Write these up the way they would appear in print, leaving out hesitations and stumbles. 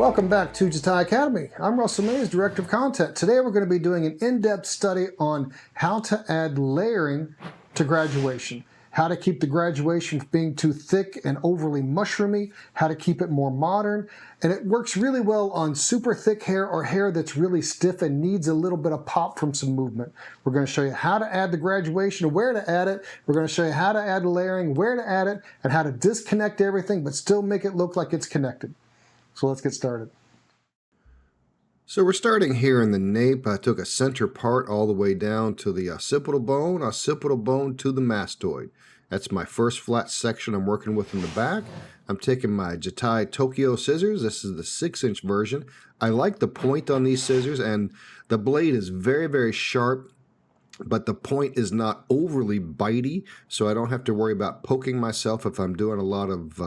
Welcome back to Jatai Academy. I'm Russell Mays, Director of Content. Today we're going to be doing an in-depth study on how to add layering to graduation, how to keep the graduation from being too thick and overly mushroomy, how to keep it more modern, and it works really well on super thick hair or hair that's really stiff and needs a little bit of pop from some movement. We're going to show you how to add the graduation, where to add it. We're going to show you how to add the layering, where to add it, and how to disconnect everything but still make it look like it's connected. So let's get started. So we're starting here in the nape. I took a center part all the way down to the occipital bone to the mastoid. That's my first flat section I'm working with in the back. I'm taking my Jatai Tokyo scissors. This is the 6-inch version. I like the point on these scissors, and the blade is very, very sharp, but the point is not overly bitey, so I don't have to worry about poking myself if I'm doing a lot of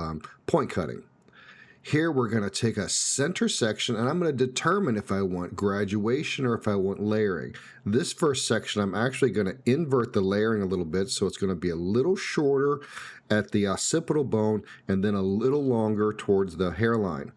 point cutting. Here we're going to take a center section and I'm going to determine if I want graduation or if I want layering. This first section I'm actually going to invert the layering a little bit, so it's going to be a little shorter at the occipital bone and then a little longer towards the hairline.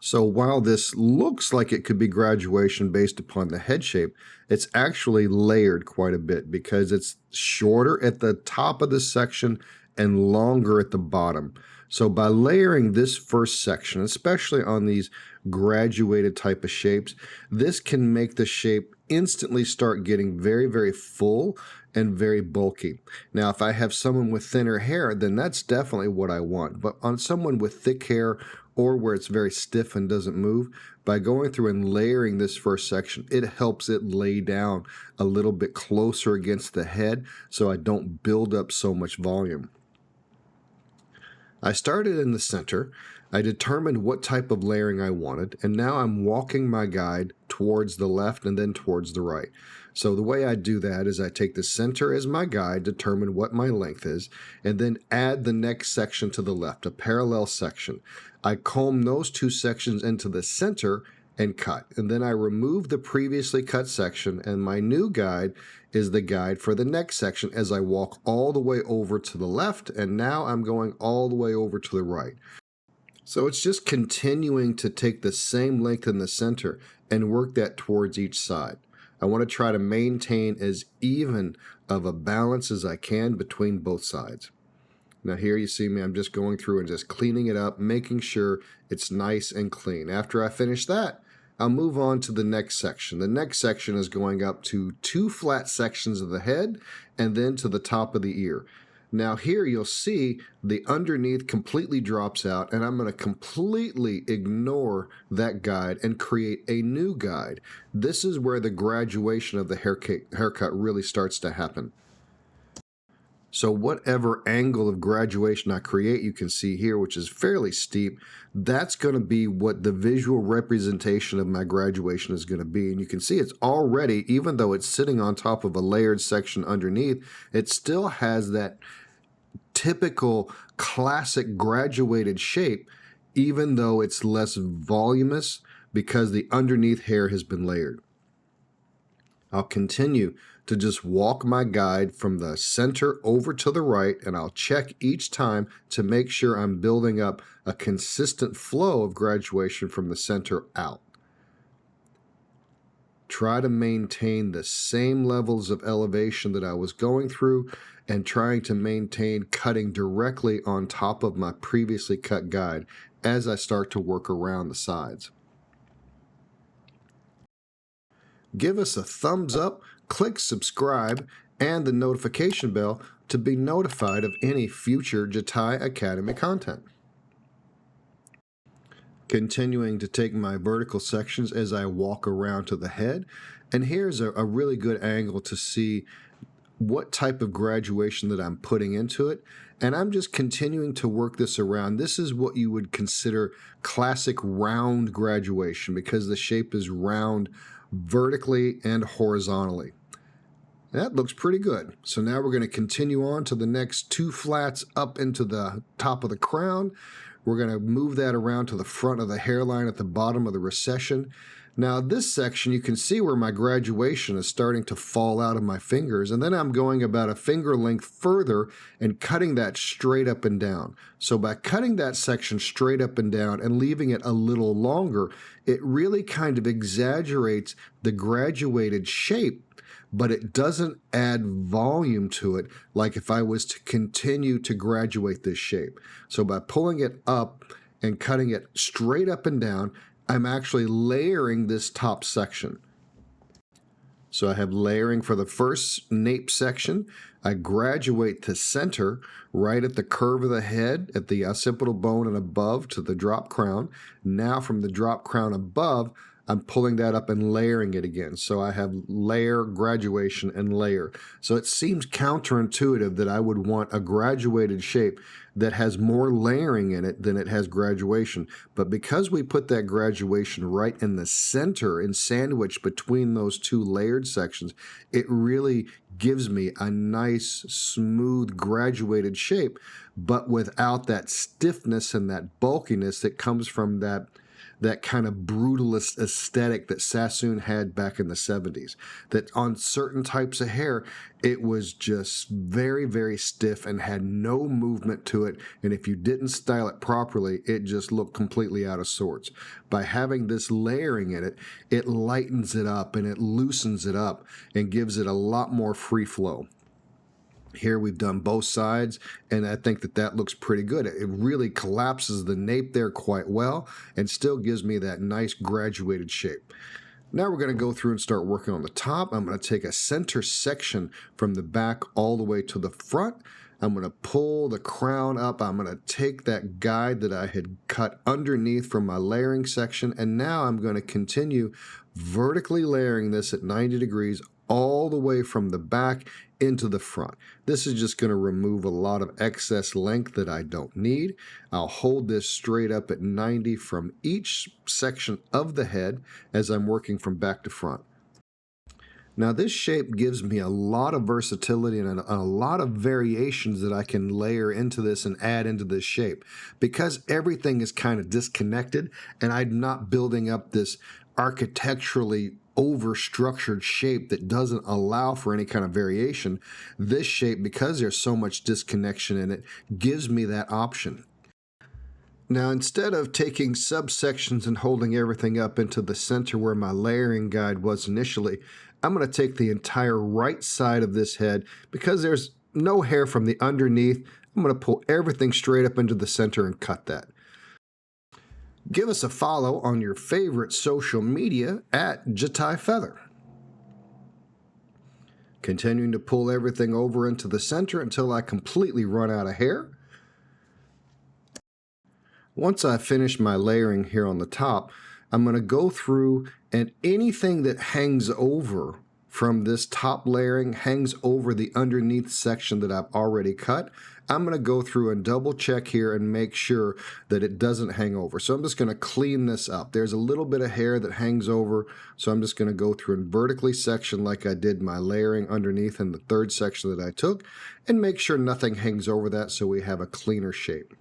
So while this looks like it could be graduation based upon the head shape, it's actually layered quite a bit because it's shorter at the top of the section and longer at the bottom. So by layering this first section, especially on these graduated type of shapes, this can make the shape instantly start getting very, very full and very bulky. Now, if I have someone with thinner hair, then that's definitely what I want. But on someone with thick hair or where it's very stiff and doesn't move, by going through and layering this first section, it helps it lay down a little bit closer against the head so I don't build up so much volume. I started in the center, I determined what type of layering I wanted, and now I'm walking my guide towards the left and then towards the right. So the way I do that is I take the center as my guide, determine what my length is, and then add the next section to the left, a parallel section. I comb those two sections into the center and cut, and then I remove the previously cut section, and my new guide is the guide for the next section as I walk all the way over to the left, and now I'm going all the way over to the right. So it's just continuing to take the same length in the center and work that towards each side. I want to try to maintain as even of a balance as I can between both sides. Now here you see me, I'm just going through and just cleaning it up, making sure it's nice and clean. After I finish that, I'll move on to the next section. The next section is going up to 2 flat sections of the head and then to the top of the ear. Now here you'll see the underneath completely drops out, and I'm going to completely ignore that guide and create a new guide. This is where the graduation of the haircut really starts to happen. So whatever angle of graduation I create, you can see here, which is fairly steep, that's going to be what the visual representation of my graduation is going to be. And you can see it's already, even though it's sitting on top of a layered section underneath, it still has that typical classic graduated shape, even though it's less voluminous because the underneath hair has been layered. I'll continue to just walk my guide from the center over to the right, and I'll check each time to make sure I'm building up a consistent flow of graduation from the center out. Try to maintain the same levels of elevation that I was going through and trying to maintain cutting directly on top of my previously cut guide as I start to work around the sides. Give us a thumbs up, click subscribe, and the notification bell to be notified of any future Jatai Academy content. Continuing to take my vertical sections as I walk around to the head, and here's a really good angle to see what type of graduation that I'm putting into it, and I'm just continuing to work this around. This is what you would consider classic round graduation because the shape is round vertically and horizontally. That looks pretty good. So now we're going to continue on to the next 2 flats up into the top of the crown. We're going to move that around to the front of the hairline at the bottom of the recession. Now this section, you can see where my graduation is starting to fall out of my fingers, and then I'm going about a finger length further and cutting that straight up and down. So by cutting that section straight up and down and leaving it a little longer, it really kind of exaggerates the graduated shape, but it doesn't add volume to it like if I was to continue to graduate this shape. So by pulling it up and cutting it straight up and down, I'm actually layering this top section. So I have layering for the first nape section. I graduate to center right at the curve of the head, at the occipital bone and above to the drop crown. Now from the drop crown above, I'm pulling that up and layering it again. So I have layer, graduation, and layer. So it seems counterintuitive that I would want a graduated shape that has more layering in it than it has graduation. But because we put that graduation right in the center and sandwiched between those two layered sections, it really gives me a nice, smooth, graduated shape, but without that stiffness and that bulkiness that comes from that kind of brutalist aesthetic that Sassoon had back in the 70s. That on certain types of hair, it was just very, very stiff and had no movement to it. And if you didn't style it properly, it just looked completely out of sorts. By having this layering in it, it lightens it up and it loosens it up and gives it a lot more free flow. Here we've done both sides, and I think that looks pretty good. It really collapses the nape there quite well and still gives me that nice graduated shape. Now we're going to go through and start working on the top. I'm going to take a center section from the back all the way to the front. I'm going to pull the crown up. I'm going to take that guide that I had cut underneath from my layering section, and now I'm going to continue vertically layering this at 90 degrees all the way from the back into the front. This is just going to remove a lot of excess length that I don't need. I'll hold this straight up at 90 from each section of the head as I'm working from back to front. Now this shape gives me a lot of versatility and a lot of variations that I can layer into this and add into this shape. Because everything is kind of disconnected and I'm not building up this architecturally over-structured shape that doesn't allow for any kind of variation, this shape, because there's so much disconnection in it, gives me that option. Now, instead of taking subsections and holding everything up into the center where my layering guide was initially, I'm going to take the entire right side of this head. Because there's no hair from the underneath, I'm going to pull everything straight up into the center and cut that. Give us a follow on your favorite social media at Jatai Feather. Continuing to pull everything over into the center until I completely run out of hair. Once I finish my layering here on the top, I'm going to go through, and anything that hangs over from this top layering hangs over the underneath section that I've already cut. I'm going to go through and double check here and make sure that it doesn't hang over. So I'm just going to clean this up. There's a little bit of hair that hangs over, so I'm just going to go through and vertically section like I did my layering underneath in the third section that I took, and make sure nothing hangs over that so we have a cleaner shape.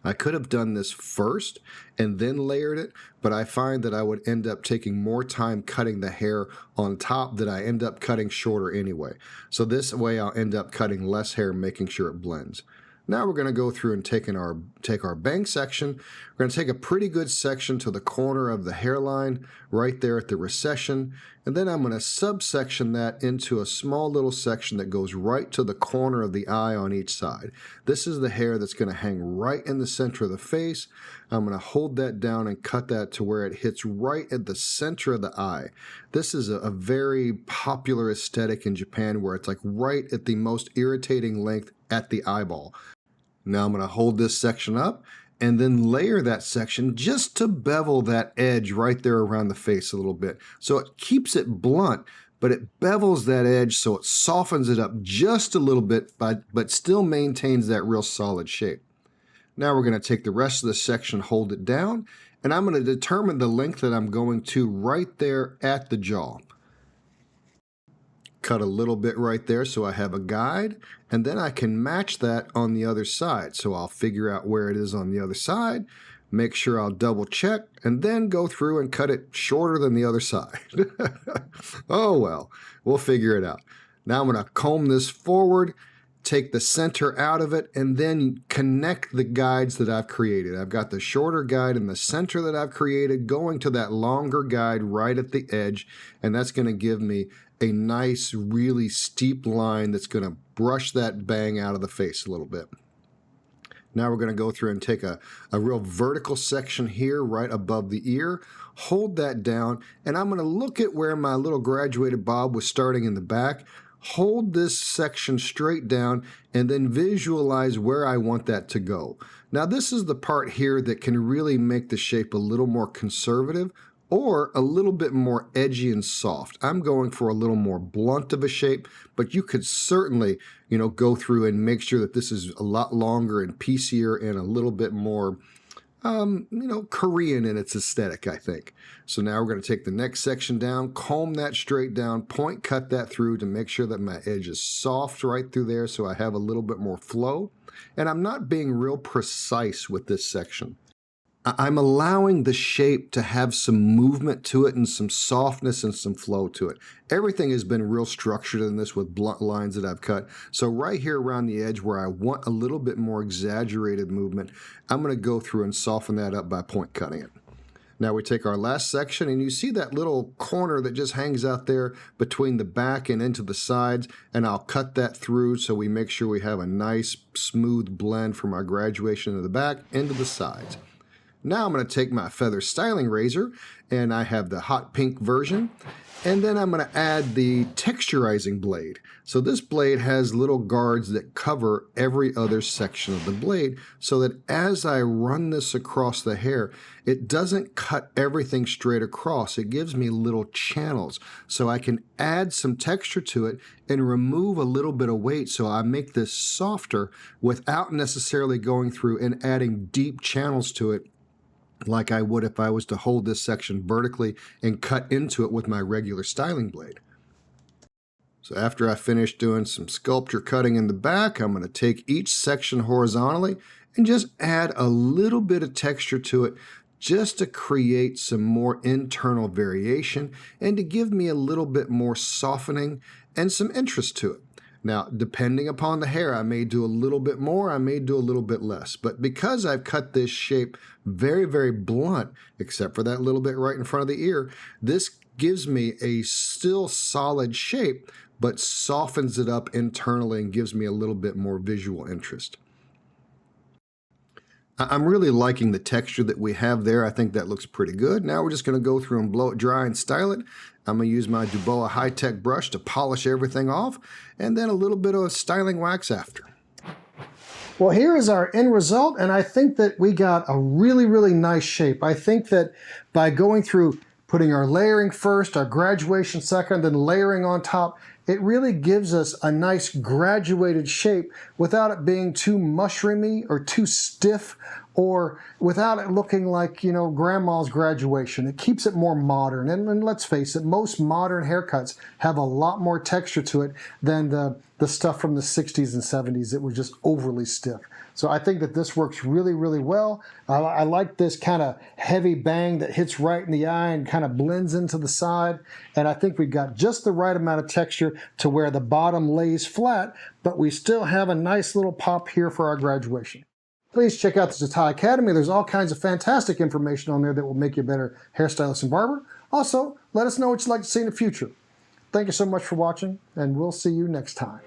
I could have done this first and then layered it, but I find that I would end up taking more time cutting the hair on top that I end up cutting shorter anyway. So this way I'll end up cutting less hair, making sure it blends. Now we're going to go through and take our bang section. We're going to take a pretty good section to the corner of the hairline, right there at the recession, and then I'm going to subsection that into a small little section that goes right to the corner of the eye on each side. This is the hair that's going to hang right in the center of the face. I'm going to hold that down and cut that to where it hits right at the center of the eye. This is a very popular aesthetic in Japan where it's like right at the most irritating length at the eyeball. Now I'm going to hold this section up and then layer that section just to bevel that edge right there around the face a little bit. So it keeps it blunt, but it bevels that edge so it softens it up just a little bit, but still maintains that real solid shape. Now we're going to take the rest of the section, hold it down, and I'm going to determine the length that I'm going to right there at the jaw. Cut a little bit right there so I have a guide, and then I can match that on the other side. So I'll figure out where it is on the other side, make sure I'll double check, and then go through and cut it shorter than the other side. Oh well, we'll figure it out. Now I'm going to comb this forward, take the center out of it, and then connect the guides that I've created. I've got the shorter guide in the center that I've created going to that longer guide right at the edge, and that's going to give me a nice, really steep line that's going to brush that bang out of the face a little bit. Now we're going to go through and take a real vertical section here right above the ear, hold that down, and I'm going to look at where my little graduated bob was starting in the back, hold this section straight down, and then visualize where I want that to go. Now this is the part here that can really make the shape a little more conservative or a little bit more edgy and soft. I'm going for a little more blunt of a shape, but you could certainly, go through and make sure that this is a lot longer and piecier and a little bit more, Korean in its aesthetic, I think. So now we're going to take the next section down, comb that straight down, point cut that through to make sure that my edge is soft right through there so I have a little bit more flow. And I'm not being real precise with this section. I'm allowing the shape to have some movement to it and some softness and some flow to it. Everything has been real structured in this with blunt lines that I've cut. So right here around the edge where I want a little bit more exaggerated movement, I'm going to go through and soften that up by point cutting it. Now we take our last section, and you see that little corner that just hangs out there between the back and into the sides, and I'll cut that through so we make sure we have a nice smooth blend from our graduation of the back into the sides. Now I'm going to take my feather styling razor, and I have the hot pink version, and then I'm going to add the texturizing blade. So this blade has little guards that cover every other section of the blade so that as I run this across the hair, it doesn't cut everything straight across. It gives me little channels so I can add some texture to it and remove a little bit of weight so I make this softer without necessarily going through and adding deep channels to it like I would if I was to hold this section vertically and cut into it with my regular styling blade. So after I finish doing some sculpture cutting in the back, I'm going to take each section horizontally and just add a little bit of texture to it just to create some more internal variation and to give me a little bit more softening and some interest to it. Now, depending upon the hair, I may do a little bit more, I may do a little bit less. But because I've cut this shape very, very blunt, except for that little bit right in front of the ear, this gives me a still solid shape, but softens it up internally and gives me a little bit more visual interest. I'm really liking the texture that we have there. I think that looks pretty good. Now we're just going to go through and blow it dry and style it. I'm going to use my Dubois high-tech brush to polish everything off, and then a little bit of styling wax after. Well, here is our end result, and I think that we got a really, really nice shape. I think that by going through putting our layering first, our graduation second, then layering on top, it really gives us a nice graduated shape without it being too mushroomy or too stiff or without it looking like, grandma's graduation. It keeps it more modern. And let's face it, most modern haircuts have a lot more texture to it than the stuff from the 60s and 70s that was just overly stiff. So I think that this works really, really well. I like this kind of heavy bang that hits right in the eye and kind of blends into the side. And I think we've got just the right amount of texture to where the bottom lays flat, but we still have a nice little pop here for our graduation. Please check out the Zatai Academy. There's all kinds of fantastic information on there that will make you a better hairstylist and barber. Also, let us know what you'd like to see in the future. Thank you so much for watching, and we'll see you next time.